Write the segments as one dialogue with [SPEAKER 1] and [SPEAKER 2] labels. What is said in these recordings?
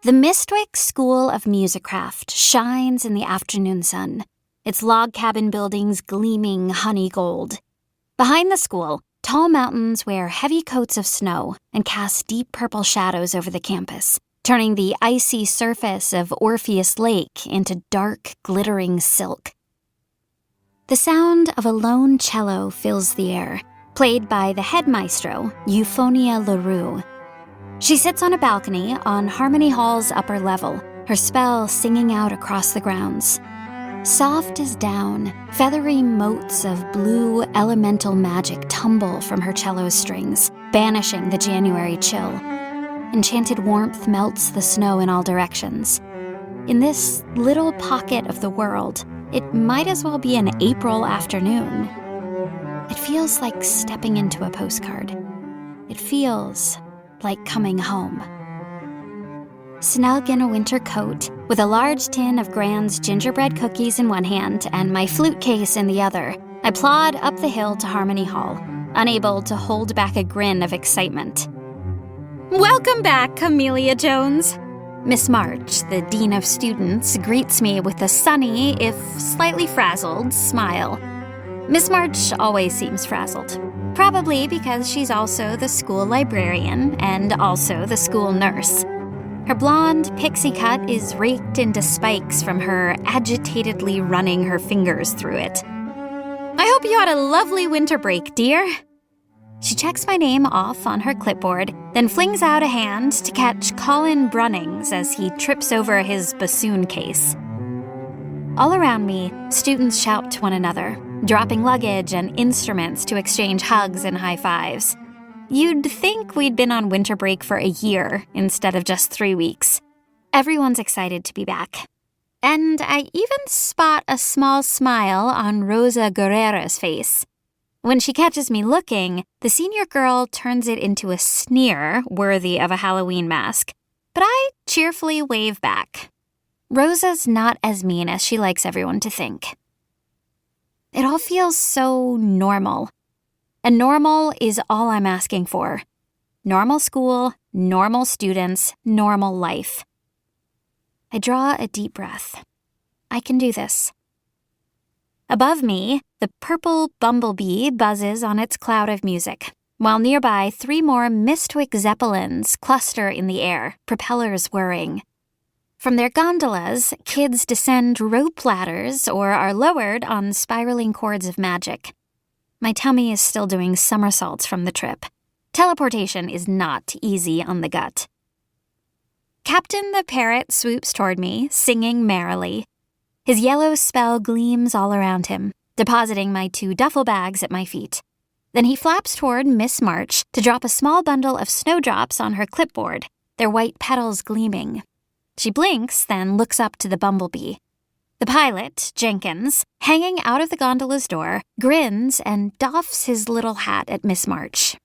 [SPEAKER 1] The Mistwick School of Musicraft shines in the afternoon sun, its log cabin buildings gleaming honey gold. Behind the school, tall mountains wear heavy coats of snow and cast deep purple shadows over the campus, turning the icy surface of Orpheus Lake into dark, glittering silk. The sound of a lone cello fills the air, played by the head maestro, Euphonia LaRue. She sits on a balcony on Harmony Hall's upper level, her spell singing out across the grounds. Soft as down, feathery motes of blue elemental magic tumble from her cello strings, banishing the January chill. Enchanted warmth melts the snow in all directions. In this little pocket of the world, it might as well be an April afternoon. It feels like stepping into a postcard. It feels like coming home. Snug in a winter coat, with a large tin of Gran's gingerbread cookies in one hand and my flute case in the other, I plod up the hill to Harmony Hall, unable to hold back a grin of excitement. "Welcome back, Amelia Jones." Miss March, the Dean of Students, greets me with a sunny, if slightly frazzled, smile. Miss March always seems frazzled, probably because she's also the school librarian and also the school nurse. Her blonde pixie cut is raked into spikes from her agitatedly running her fingers through it. "I hope you had a lovely winter break, dear." She checks my name off on her clipboard, then flings out a hand to catch Colin Brunnings as he trips over his bassoon case. All around me, students shout to one another, dropping luggage and instruments to exchange hugs and high fives. You'd think we'd been on winter break for a year instead of just 3 weeks. Everyone's excited to be back. And I even spot a small smile on Rosa Guerrera's face. When she catches me looking, the senior girl turns it into a sneer worthy of a Halloween mask. But I cheerfully wave back. Rosa's not as mean as she likes everyone to think. It all feels so normal. And normal is all I'm asking for. Normal school, normal students, normal life. I draw a deep breath. I can do this. Above me, the purple bumblebee buzzes on its cloud of music, while nearby 3 more Mistwick Zeppelins cluster in the air, propellers whirring. From their gondolas, kids descend rope ladders or are lowered on spiraling cords of magic. My tummy is still doing somersaults from the trip. Teleportation is not easy on the gut. Captain the Parrot swoops toward me, singing merrily. His yellow spell gleams all around him, depositing my 2 duffel bags at my feet. Then he flaps toward Miss March to drop a small bundle of snowdrops on her clipboard, their white petals gleaming. She blinks, then looks up to the bumblebee. The pilot, Jenkins, hanging out of the gondola's door, grins and doffs his little hat at Miss March.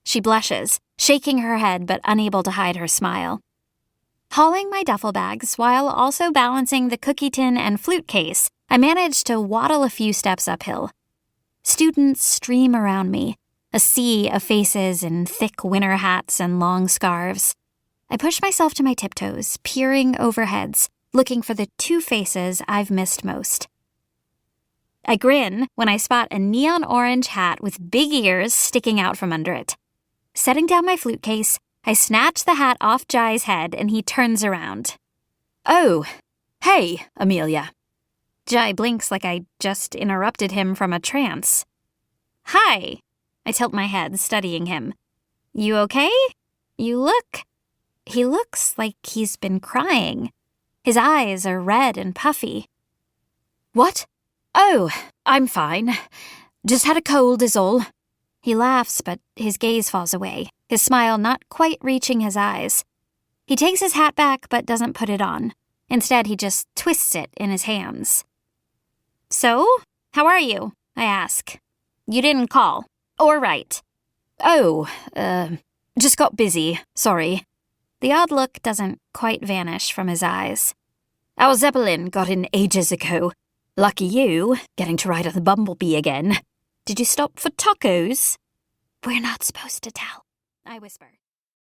[SPEAKER 1] She blushes, shaking her head but unable to hide her smile. Hauling my duffel bags while also balancing the cookie tin and flute case, I manage to waddle a few steps uphill. Students stream around me, a sea of faces in thick winter hats and long scarves. I push myself to my tiptoes, peering overheads, looking for the 2 faces I've missed most. I grin when I spot a neon orange hat with big ears sticking out from under it. Setting down my flute case, I snatch the hat off Jai's head and he turns around. "Oh, hey, Amelia." Jai blinks like I just interrupted him from a trance. "Hi." I tilt my head, studying him. "You okay? You look..." He looks like he's been crying. His eyes are red and puffy. "What? Oh, I'm fine. Just had a cold is all." He laughs, but his gaze falls away, his smile not quite reaching his eyes. He takes his hat back but doesn't put it on. Instead, he just twists it in his hands. "So, how are you?" I ask. "You didn't call. Or write." "Oh, just got busy. Sorry." The odd look doesn't quite vanish from his eyes. "Our Zeppelin got in ages ago. Lucky you, getting to ride on the bumblebee again. Did you stop for tacos?" "We're not supposed to tell," I whisper.